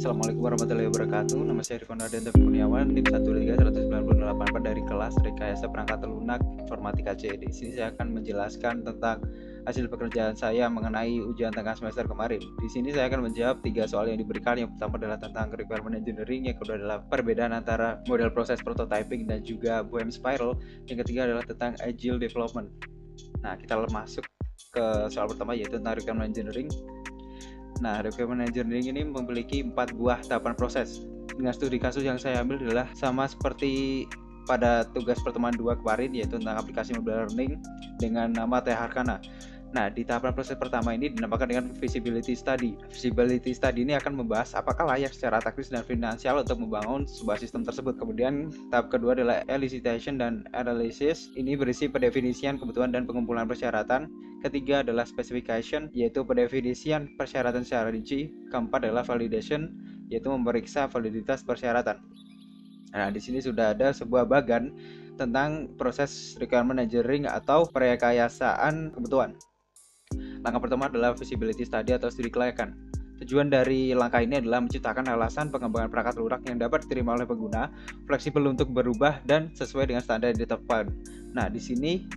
Assalamualaikum warahmatullahi wabarakatuh. Nama saya Rifan Ardianto Kurniawan, tim 13198 dari kelas Rekayasa Perangkat Lunak Informatika C. Di sini saya akan menjelaskan tentang hasil pekerjaan saya mengenai ujian tengah semester kemarin. Di sini saya akan menjawab 3 soal yang diberikan. Yang pertama adalah tentang requirement engineering, yang kedua adalah perbedaan antara model proses prototyping dan juga Boehm spiral, yang ketiga adalah tentang agile development. Nah, kita masuk ke soal pertama, yaitu tentang requirement engineering. Nah, requirement engineering ini memiliki 4 buah tahapan proses. Dengan studi kasus yang saya ambil adalah sama seperti pada tugas pertemuan 2 kemarin, yaitu tentang aplikasi mobile learning dengan nama Teh Harkana. Nah, di tahapan proses pertama ini dinamakan dengan feasibility study. Feasibility study ini akan membahas apakah layak secara teknis dan finansial untuk membangun sebuah sistem tersebut. Kemudian tahap kedua adalah elicitation dan analysis. Ini berisi pendefinisian kebutuhan dan pengumpulan persyaratan. Ketiga adalah specification, yaitu pendefinisian persyaratan secara rinci. Keempat adalah validation, yaitu memeriksa validitas persyaratan. Nah, di sini sudah ada sebuah bagan tentang proses requirement engineering atau perekayasaan kebutuhan. Langkah pertama adalah feasibility study atau studi kelayakan. Tujuan dari langkah ini adalah menciptakan alasan pengembangan perangkat lunak yang dapat diterima oleh pengguna, fleksibel untuk berubah dan sesuai dengan standar yang ditetapkan. Nah, di sini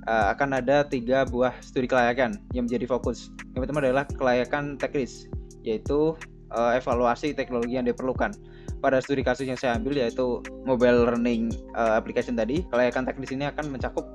akan ada 3 buah studi kelayakan yang menjadi fokus. Yang pertama adalah kelayakan teknis, yaitu evaluasi teknologi yang diperlukan. Pada studi kasus yang saya ambil, yaitu mobile learning application tadi, kelayakan teknis ini akan mencakup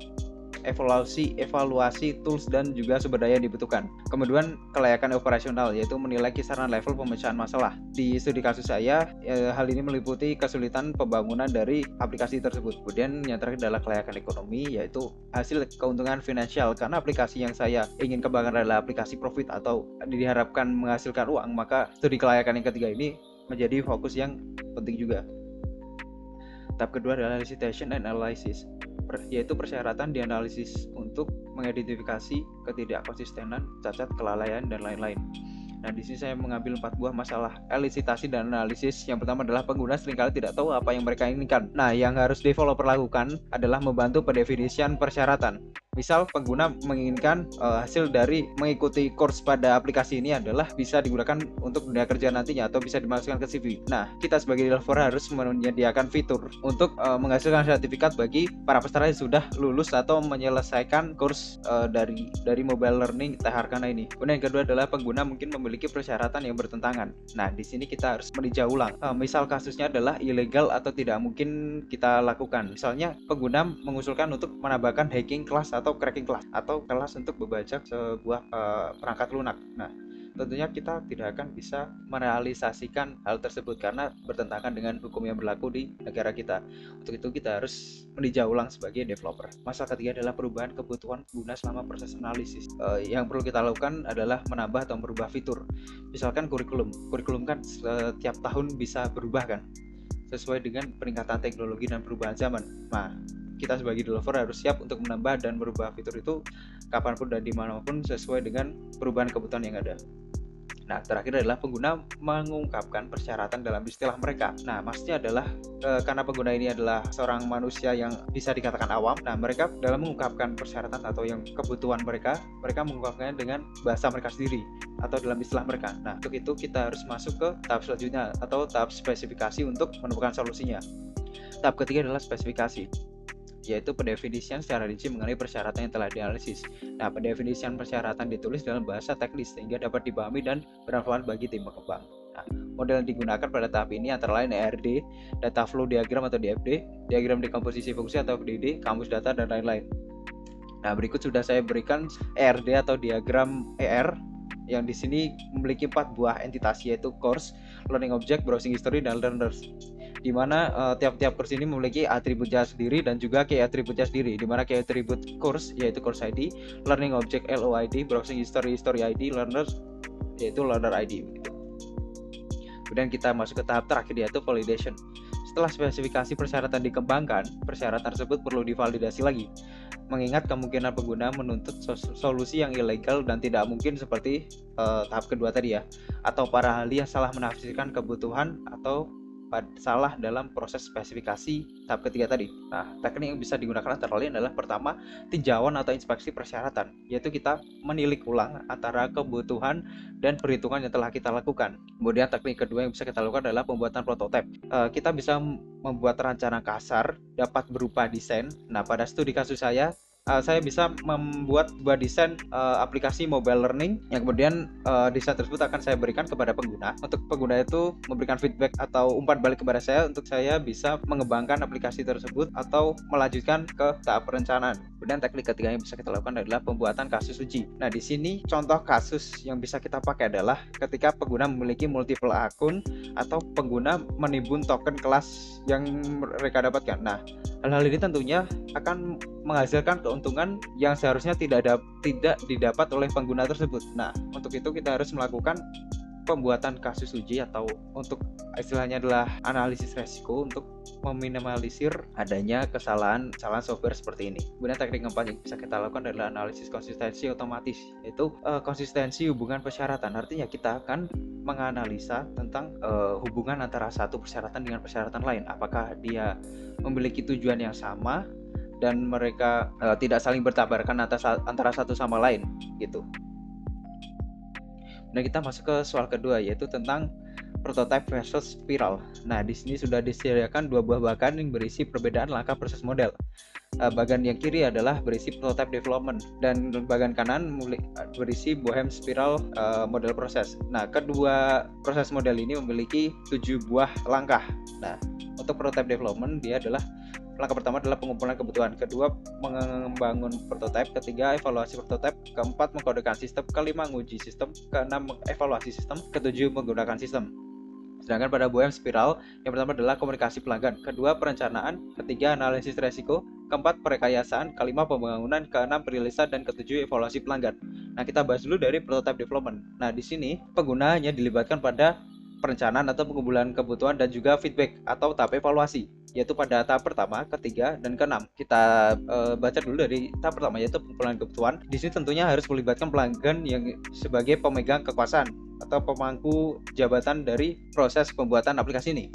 evaluasi tools dan juga sumber daya yang dibutuhkan. Kemudian kelayakan operasional, yaitu menilai kisaran level pemecahan masalah. Di studi kasus saya, hal ini meliputi kesulitan pembangunan dari aplikasi tersebut. Kemudian yang terakhir adalah kelayakan ekonomi, yaitu hasil keuntungan finansial. Karena aplikasi yang saya ingin kembangkan adalah aplikasi profit atau diharapkan menghasilkan uang, maka studi kelayakan yang ketiga ini menjadi fokus yang penting juga. Tahap kedua adalah elicitation and analysis, yaitu persyaratan dianalisis untuk mengidentifikasi ketidakkonsistenan, cacat, kelalaian, dan lain-lain. Nah, di sini saya mengambil 4 buah masalah elisitasi dan analisis. Yang pertama adalah pengguna seringkali tidak tahu apa yang mereka inginkan. Nah, yang harus developer lakukan adalah membantu pendefinisian persyaratan. Misal pengguna menginginkan hasil dari mengikuti course pada aplikasi ini adalah bisa digunakan untuk dunia kerja nantinya atau bisa dimasukkan ke CV. Nah, kita sebagai developer harus menyediakan fitur untuk menghasilkan sertifikat bagi para peserta yang sudah lulus atau menyelesaikan course dari mobile learning Teh Harkana ini. Kemudian yang kedua adalah pengguna mungkin memiliki persyaratan yang bertentangan. Nah, di sini kita harus meninjau ulang. Misal kasusnya adalah ilegal atau tidak mungkin kita lakukan. Misalnya pengguna mengusulkan untuk menambahkan hacking class atau cracking class atau kelas untuk membajak sebuah perangkat lunak. Nah, tentunya kita tidak akan bisa merealisasikan hal tersebut karena bertentangan dengan hukum yang berlaku di negara kita. Untuk itu kita harus meninjau ulang sebagai developer. Masalah ketiga adalah perubahan kebutuhan pengguna selama proses analisis. Yang perlu kita lakukan adalah menambah atau merubah fitur. Misalkan kurikulum kan setiap tahun bisa berubah kan, sesuai dengan peningkatan teknologi dan perubahan zaman. Nah, kita sebagai developer harus siap untuk menambah dan merubah fitur itu kapanpun dan dimanapun sesuai dengan perubahan kebutuhan yang ada. Nah, terakhir adalah pengguna mengungkapkan persyaratan dalam istilah mereka. Nah, maksudnya adalah karena pengguna ini adalah seorang manusia yang bisa dikatakan awam. Nah, mereka dalam mengungkapkan persyaratan atau yang kebutuhan mereka mengungkapkannya dengan bahasa mereka sendiri atau dalam istilah mereka. Nah, untuk itu kita harus masuk ke tahap selanjutnya atau tahap spesifikasi untuk menemukan solusinya. Tahap ketiga adalah spesifikasi, yaitu pendefinisian secara rinci mengenai persyaratan yang telah dianalisis. Nah, pendefinisian persyaratan ditulis dalam bahasa teknis sehingga dapat dipahami dan bermanfaat bagi tim pengembang. Nah, model yang digunakan pada tahap ini antara lain ERD, data flow diagram atau DFD, diagram dekomposisi fungsi atau DD, kamus data, dan lain-lain. Nah, berikut sudah saya berikan ERD atau diagram ER yang di sini memiliki 4 buah entitas, yaitu course, learning object, browsing history, dan learners. Di mana tiap-tiap course ini memiliki atributnya sendiri dan juga key atributnya sendiri. Di mana key atribut course yaitu course ID, learning object LOID, browsing history ID, learners yaitu learner ID. Kemudian kita masuk ke tahap terakhir, yaitu validation. Setelah spesifikasi persyaratan dikembangkan, persyaratan tersebut perlu divalidasi lagi, mengingat kemungkinan pengguna menuntut solusi yang ilegal dan tidak mungkin seperti tahap kedua tadi ya, atau para ahli yang salah menafsirkan kebutuhan atau salah dalam proses spesifikasi tahap ketiga tadi. Nah, teknik yang bisa digunakan antara lain adalah pertama, tinjauan atau inspeksi persyaratan, yaitu kita menilik ulang antara kebutuhan dan perhitungan yang telah kita lakukan. Kemudian teknik kedua yang bisa kita lakukan adalah pembuatan prototipe. Kita bisa membuat rencana kasar dapat berupa desain. Nah, pada studi kasus saya bisa membuat sebuah desain aplikasi mobile learning yang kemudian desain tersebut akan saya berikan kepada pengguna. Untuk pengguna itu memberikan feedback atau umpan balik kepada saya untuk saya bisa mengembangkan aplikasi tersebut atau melanjutkan ke tahap perencanaan. Kemudian teknik ketiga yang bisa kita lakukan adalah pembuatan kasus uji. Nah, di sini contoh kasus yang bisa kita pakai adalah ketika pengguna memiliki multiple akun atau pengguna menimbun token kelas yang mereka dapatkan. Nah, hal-hal ini tentunya akan menghasilkan keuntungan yang seharusnya tidak didapat oleh pengguna tersebut. Nah, untuk itu kita harus melakukan pembuatan kasus uji atau untuk istilahnya adalah analisis resiko untuk meminimalisir adanya kesalahan software seperti ini. Kemudian teknik keempat yang bisa kita lakukan adalah analisis konsistensi otomatis, yaitu konsistensi hubungan persyaratan. Artinya kita akan menganalisa tentang hubungan antara satu persyaratan dengan persyaratan lain. Apakah dia memiliki tujuan yang sama dan mereka tidak saling bertabrakan antara satu sama lain gitu. Nah, kita masuk ke soal kedua, yaitu tentang prototype versus spiral. Nah, di sini sudah disediakan dua buah bagan yang berisi perbedaan langkah proses model. Bagan yang kiri adalah berisi prototype development dan bagan kanan berisi bohem spiral model proses. Nah, kedua proses model ini memiliki 7 buah langkah. Nah, untuk prototype development dia adalah langkah pertama adalah pengumpulan kebutuhan, kedua membangun prototipe, ketiga evaluasi prototipe, keempat mengkodekan sistem, kelima menguji sistem, keenam evaluasi sistem, ketujuh menggunakan sistem. Sedangkan pada bohem spiral yang pertama adalah komunikasi pelanggan, kedua perencanaan, ketiga analisis resiko, keempat perekayasaan, kelima pembangunan, keenam perilisan, dan ketujuh evaluasi pelanggan. Nah, kita bahas dulu dari prototype development. Nah, di sini pengguna hanya dilibatkan pada perencanaan atau pengumpulan kebutuhan dan juga feedback atau tahap evaluasi, yaitu pada tahap pertama, ketiga, dan keenam. Kita baca dulu dari tahap pertama, yaitu pengumpulan kebutuhan. Di sini tentunya harus melibatkan pelanggan yang sebagai pemegang kekuasaan atau pemangku jabatan dari proses pembuatan aplikasi ini.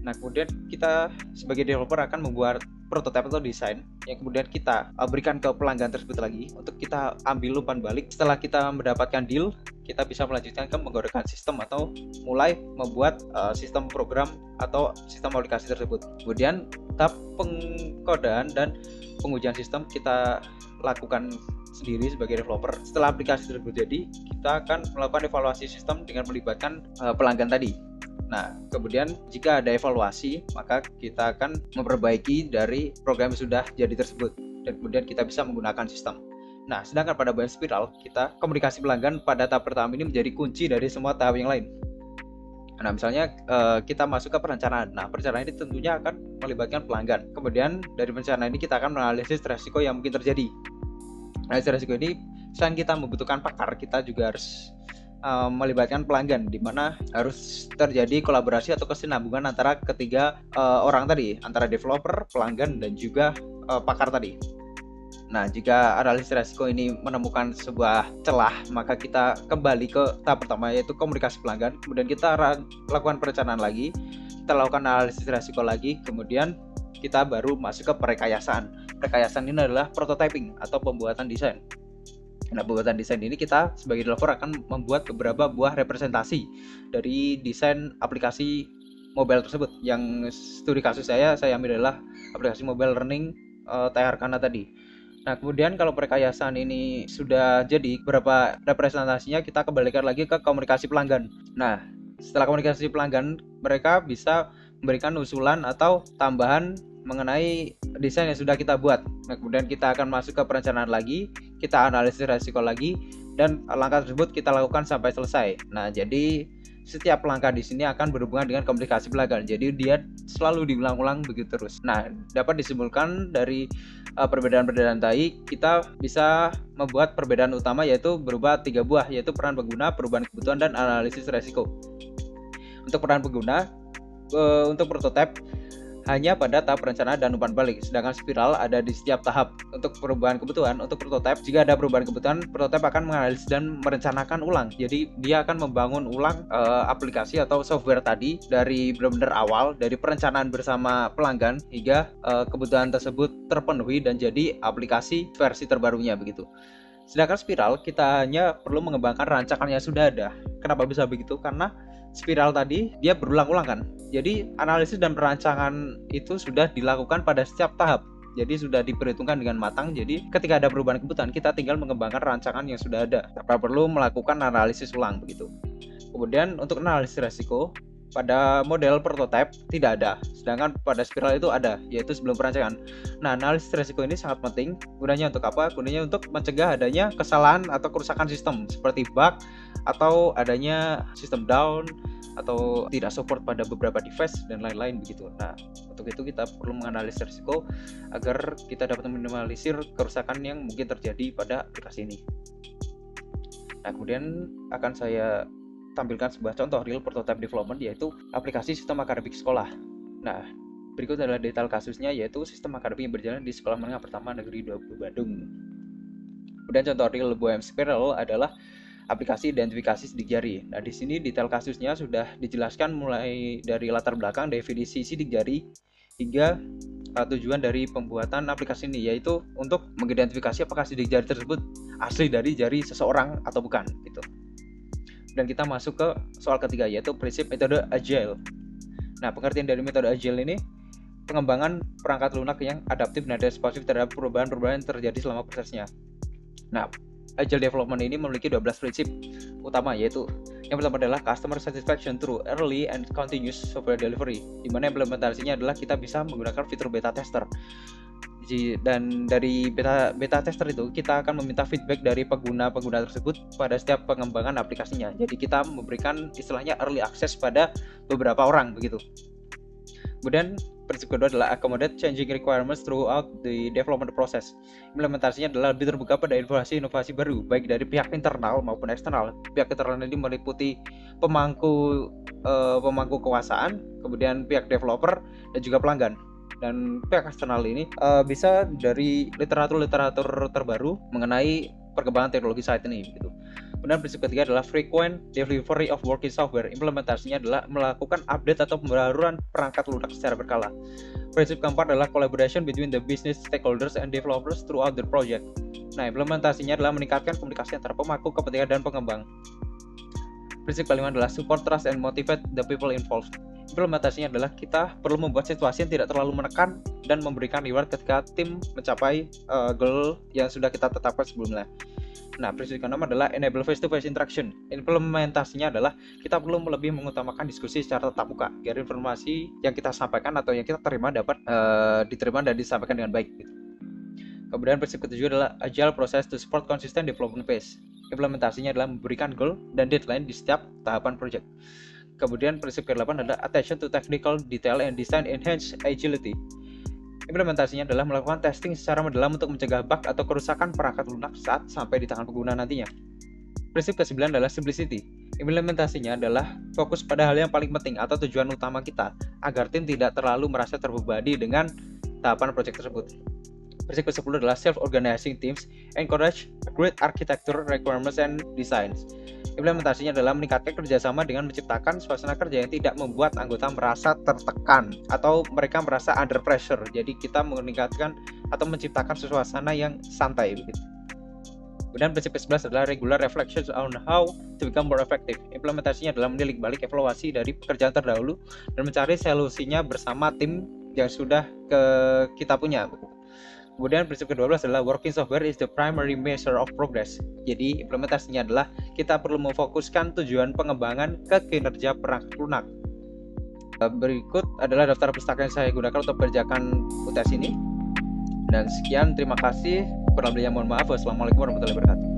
Nah, kemudian kita sebagai developer akan membuat prototipe atau desain yang kemudian kita berikan ke pelanggan tersebut lagi untuk kita ambil umpan balik. Setelah kita mendapatkan deal, kita bisa melanjutkan ke menggodakan sistem atau mulai membuat sistem program atau sistem aplikasi tersebut. Kemudian tahap pengkodaan dan pengujian sistem kita lakukan sendiri sebagai developer. Setelah aplikasi tersebut jadi, kita akan melakukan evaluasi sistem dengan melibatkan pelanggan tadi. Nah, kemudian jika ada evaluasi, maka kita akan memperbaiki dari program yang sudah jadi tersebut dan kemudian kita bisa menggunakan sistem. Nah, sedangkan pada bohem spiral, kita komunikasi pelanggan pada tahap pertama ini menjadi kunci dari semua tahap yang lain. Nah, misalnya kita masuk ke perencanaan. Nah, perencanaan ini tentunya akan melibatkan pelanggan. Kemudian dari perencanaan ini kita akan menganalisis resiko yang mungkin terjadi. Analisis resiko ini selain kita membutuhkan pakar, kita juga harus melibatkan pelanggan, di mana harus terjadi kolaborasi atau kesinambungan antara ketiga orang tadi, antara developer, pelanggan, dan juga pakar tadi. Nah, jika analisis resiko ini menemukan sebuah celah, maka kita kembali ke tahap pertama, yaitu komunikasi pelanggan. Kemudian kita lakukan perencanaan lagi, kita lakukan analisis resiko lagi, kemudian kita baru masuk ke perekayasaan. Perekayasaan ini adalah prototyping atau pembuatan desain. Nah, pembuatan desain ini kita sebagai developer akan membuat beberapa buah representasi dari desain aplikasi mobile tersebut. Yang studi kasus saya ambil adalah aplikasi mobile learning TR Kana tadi. Nah, kemudian kalau perekayasaan ini sudah jadi, beberapa representasinya kita kembalikan lagi ke komunikasi pelanggan. Nah, setelah komunikasi pelanggan, mereka bisa memberikan usulan atau tambahan mengenai desain yang sudah kita buat. Nah, kemudian kita akan masuk ke perencanaan lagi, kita analisis resiko lagi, dan langkah tersebut kita lakukan sampai selesai. Nah, jadi setiap langkah di sini akan berhubungan dengan komunikasi pelanggan. Jadi dia selalu diulang-ulang begitu terus. Nah, dapat disimpulkan dari perbedaan-perbedaan tadi, kita bisa membuat perbedaan utama yaitu berupa 3 buah, yaitu peran pengguna, perubahan kebutuhan, dan analisis resiko. Untuk peran pengguna, untuk prototipe hanya pada tahap perencanaan dan umpan balik, sedangkan spiral ada di setiap tahap. Untuk perubahan kebutuhan, untuk prototipe, jika ada perubahan kebutuhan, prototipe akan menganalisis dan merencanakan ulang. Jadi dia akan membangun ulang aplikasi atau software tadi dari benar-benar awal, dari perencanaan bersama pelanggan hingga kebutuhan tersebut terpenuhi dan jadi aplikasi versi terbarunya begitu. Sedangkan spiral, kita hanya perlu mengembangkan rancangan yang sudah ada. Kenapa bisa begitu? Karena spiral tadi dia berulang-ulang kan. Jadi analisis dan perancangan itu sudah dilakukan pada setiap tahap. Jadi sudah diperhitungkan dengan matang. Jadi ketika ada perubahan kebutuhan, kita tinggal mengembangkan rancangan yang sudah ada tanpa perlu melakukan analisis ulang begitu. Kemudian untuk analisis resiko, pada model prototipe tidak ada, sedangkan pada spiral itu ada, yaitu sebelum perancangan. Nah, analisis resiko ini sangat penting. Gunanya untuk apa? Gunanya untuk mencegah adanya kesalahan atau kerusakan sistem seperti bug atau adanya sistem down atau tidak support pada beberapa device dan lain-lain begitu. Nah, untuk itu kita perlu menganalisis risiko agar kita dapat meminimalisir kerusakan yang mungkin terjadi pada aplikasi ini. Nah, kemudian akan saya tampilkan sebuah contoh real prototype development, yaitu aplikasi sistem akademik sekolah. Nah, berikut adalah detail kasusnya, yaitu sistem akademik yang berjalan di Sekolah Menengah Pertama Negeri 20 Bandung. Kemudian contoh real buah Spiral adalah aplikasi identifikasi sidik jari. Nah, di sini detail kasusnya sudah dijelaskan mulai dari latar belakang, definisi sidik jari, hingga tujuan dari pembuatan aplikasi ini, yaitu untuk mengidentifikasi apakah sidik jari tersebut asli dari jari seseorang atau bukan gitu. Dan kita masuk ke soal ketiga, yaitu prinsip metode agile. Nah, pengertian dari metode agile ini pengembangan perangkat lunak yang adaptif dan responsif terhadap perubahan-perubahan yang terjadi selama prosesnya. Nah, agile development ini memiliki 12 prinsip utama, yaitu yang pertama adalah customer satisfaction through early and continuous software delivery, di mana implementasinya adalah kita bisa menggunakan fitur beta tester. Dan dari beta tester itu kita akan meminta feedback dari pengguna tersebut pada setiap pengembangan aplikasinya. Jadi kita memberikan istilahnya early access pada beberapa orang begitu. Kemudian prinsip kedua adalah accommodate changing requirements throughout the development process. Implementasinya adalah lebih terbuka pada inovasi baru, baik dari pihak internal maupun eksternal. Pihak internal ini meliputi pemangku kekuasaan, kemudian pihak developer dan juga pelanggan. Dan pihak eksternal ini bisa dari literatur terbaru mengenai perkembangan teknologi saat ini gitu. Kemudian prinsip ketiga adalah frequent delivery of working software. Implementasinya adalah melakukan update atau pembaruan perangkat lunak secara berkala. Prinsip keempat adalah collaboration between the business stakeholders and developers throughout the project. Nah, implementasinya adalah meningkatkan komunikasi antara pemangku kepentingan dan pengembang. Prinsip kelima adalah support, trust, and motivate the people involved. Implementasinya adalah kita perlu membuat situasi yang tidak terlalu menekan dan memberikan reward ketika tim mencapai goal yang sudah kita tetapkan sebelumnya. Nah, prinsip keenam adalah enable face-to-face interaction. Implementasinya adalah kita perlu lebih mengutamakan diskusi secara tatap muka agar informasi yang kita sampaikan atau yang kita terima dapat diterima dan disampaikan dengan baik. Kemudian prinsip ketujuh adalah agile process to support consistent development phase. Implementasinya adalah memberikan goal dan deadline di setiap tahapan project. Kemudian prinsip ke-8 adalah attention to technical detail and design enhance agility. Implementasinya adalah melakukan testing secara mendalam untuk mencegah bug atau kerusakan perangkat lunak saat sampai di tangan pengguna nantinya. Prinsip ke-9 adalah simplicity. Implementasinya adalah fokus pada hal yang paling penting atau tujuan utama kita agar tim tidak terlalu merasa terbebani dengan tahapan proyek tersebut. Prinsip ke-10 adalah self-organizing teams, encourage great architecture requirements and designs. Implementasinya adalah meningkatkan kerjasama dengan menciptakan suasana kerja yang tidak membuat anggota merasa tertekan atau mereka merasa under pressure. Jadi kita meningkatkan atau menciptakan suasana yang santai begitu. Kemudian prinsip ke-11 adalah regular reflections on how to become more effective. Implementasinya adalah menilik balik evaluasi dari pekerjaan terdahulu dan mencari solusinya bersama tim yang sudah kita punya. Kemudian prinsip ke-12 adalah working software is the primary measure of progress. Jadi implementasinya adalah kita perlu memfokuskan tujuan pengembangan ke kinerja perangkat lunak. Berikut adalah daftar pustaka yang saya gunakan untuk mengerjakan UTS ini. Dan sekian, terima kasih. Kurang lebihnya mohon maaf. Wassalamualaikum warahmatullahi wabarakatuh.